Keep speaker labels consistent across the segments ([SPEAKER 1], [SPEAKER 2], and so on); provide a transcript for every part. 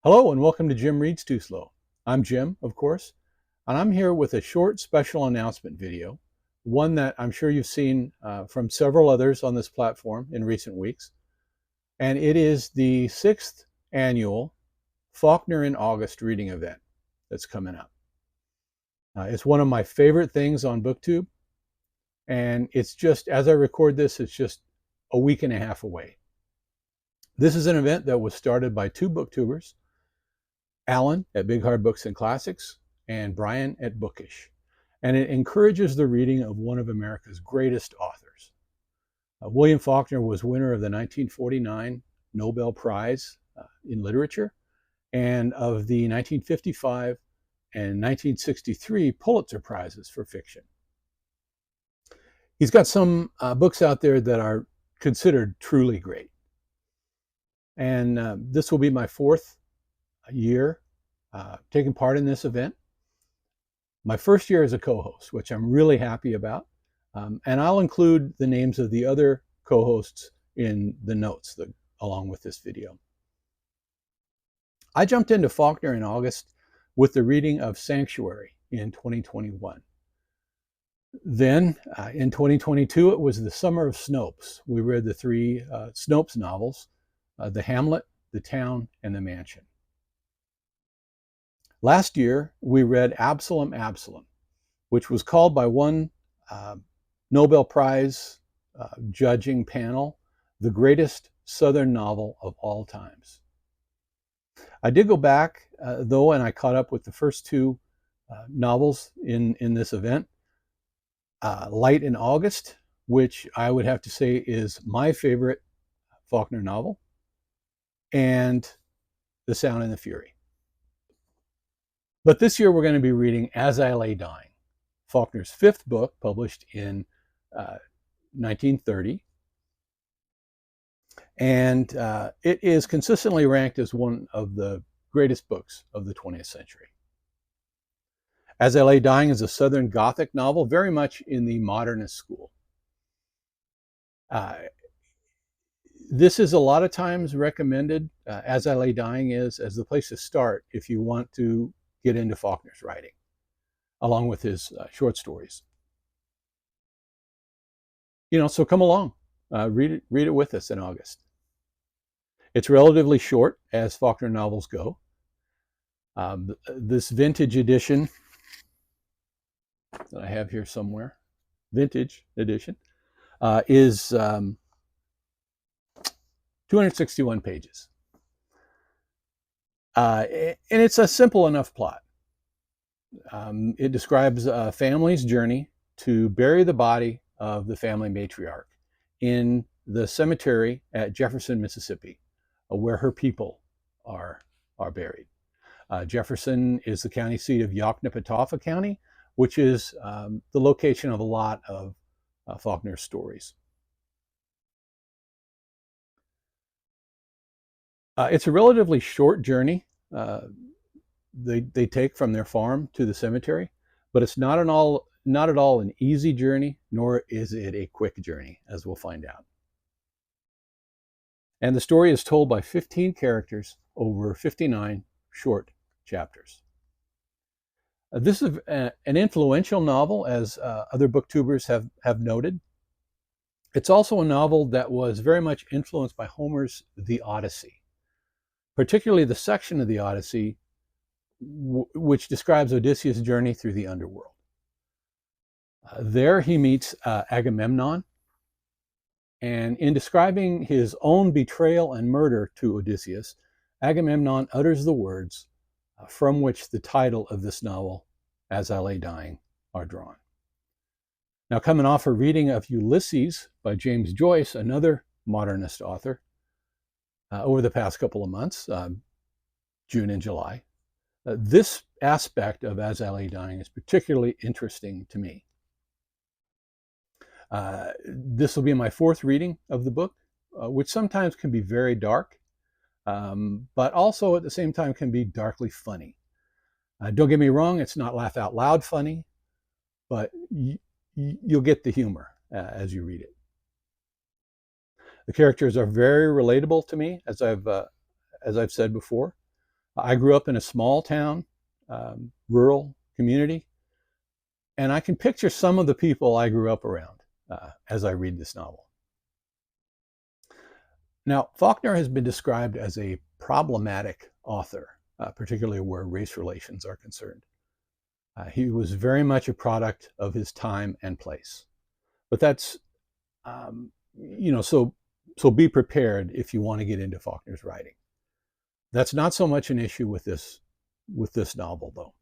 [SPEAKER 1] Hello and welcome to Jim Reads Too Slow. I'm Jim, of course, and I'm here with a short special announcement video, one that I'm sure you've seen from several others on this platform in recent weeks. And it is the 6th annual Faulkner in August reading event that's coming up. It's one of my favorite things on BookTube, and it's just, as I record this, it's just a week and a half away. This is an event that was started by two booktubers, Alan at Big Hard Books and Classics, and Brian at Bookish. And it encourages the reading of one of America's greatest authors. William Faulkner was winner of the 1949 Nobel Prize in Literature and of the 1955 and 1963 Pulitzer Prizes for fiction. He's got some books out there that are considered truly great. And this will be my fourth year taking part in this event. My first year as a co-host, which I'm really happy about. And I'll include the names of the other co-hosts in the notes along with this video. I jumped into Faulkner in August with the reading of Sanctuary in 2021. Then in 2022, it was the Summer of Snopes. We read the three Snopes novels, The Hamlet, The Town, and The Mansion. Last year, we read Absalom, Absalom, which was called by one Nobel Prize judging panel the greatest Southern novel of all times. I did go back, though, and I caught up with the first two novels in this event. Light in August, which I would have to say is my favorite Faulkner novel, and The Sound and the Fury. But this year we're going to be reading As I Lay Dying, Faulkner's fifth book, published in 1930. And it is consistently ranked as one of the greatest books of the 20th century. As I Lay Dying is a Southern Gothic novel, very much in the modernist school. This is a lot of times recommended, As I Lay Dying is, as the place to start if you want to get into Faulkner's writing, along with his short stories. So come along, read it with us in August. It's relatively short, as Faulkner novels go. This vintage edition that I have here somewhere, vintage edition, is 261 pages. And it's a simple enough plot. It describes a family's journey to bury the body of the family matriarch in the cemetery at Jefferson, Mississippi, where her people are buried. Jefferson is the county seat of Yoknapatawpha County, which is the location of a lot of Faulkner's stories. It's a relatively short journey they take from their farm to the cemetery, but it's not at all an easy journey, nor is it a quick journey, as we'll find out. And the story is told by 15 characters over 59 short chapters. This is an influential novel, as other booktubers have noted. It's also a novel that was very much influenced by Homer's The Odyssey, particularly the section of the Odyssey which describes Odysseus' journey through the underworld. There he meets Agamemnon, and in describing his own betrayal and murder to Odysseus, Agamemnon utters the words from which the title of this novel, As I Lay Dying, are drawn. Now, coming off a reading of Ulysses by James Joyce, another modernist author, over the past couple of months, June and July, this aspect of As I Lay Dying is particularly interesting to me. This will be my fourth reading of the book, which sometimes can be very dark, but also at the same time can be darkly funny. Don't get me wrong, it's not laugh out loud funny, but you'll get the humor as you read it. The characters are very relatable to me, as I've said before. I grew up in a small town, rural community, and I can picture some of the people I grew up around as I read this novel. Now, Faulkner has been described as a problematic author, particularly where race relations are concerned. He was very much a product of his time and place. But that's, so be prepared if you want to get into Faulkner's writing. That's not so much an issue with this novel, though.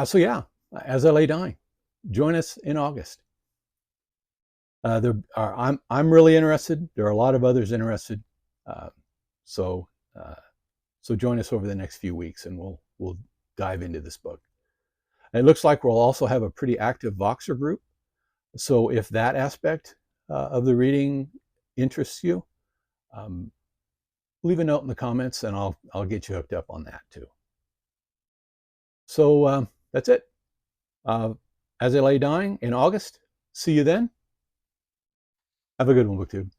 [SPEAKER 1] So yeah, As I Lay Dying, join us in August. I'm really interested. There are a lot of others interested. So join us over the next few weeks, and we'll dive into this book. And it looks like we'll also have a pretty active Voxer group. So if that aspect of the reading interests you, leave a note in the comments, and I'll get you hooked up on that too. So that's it. As I Lay Dying in August. See you then. Have a good one, BookTube.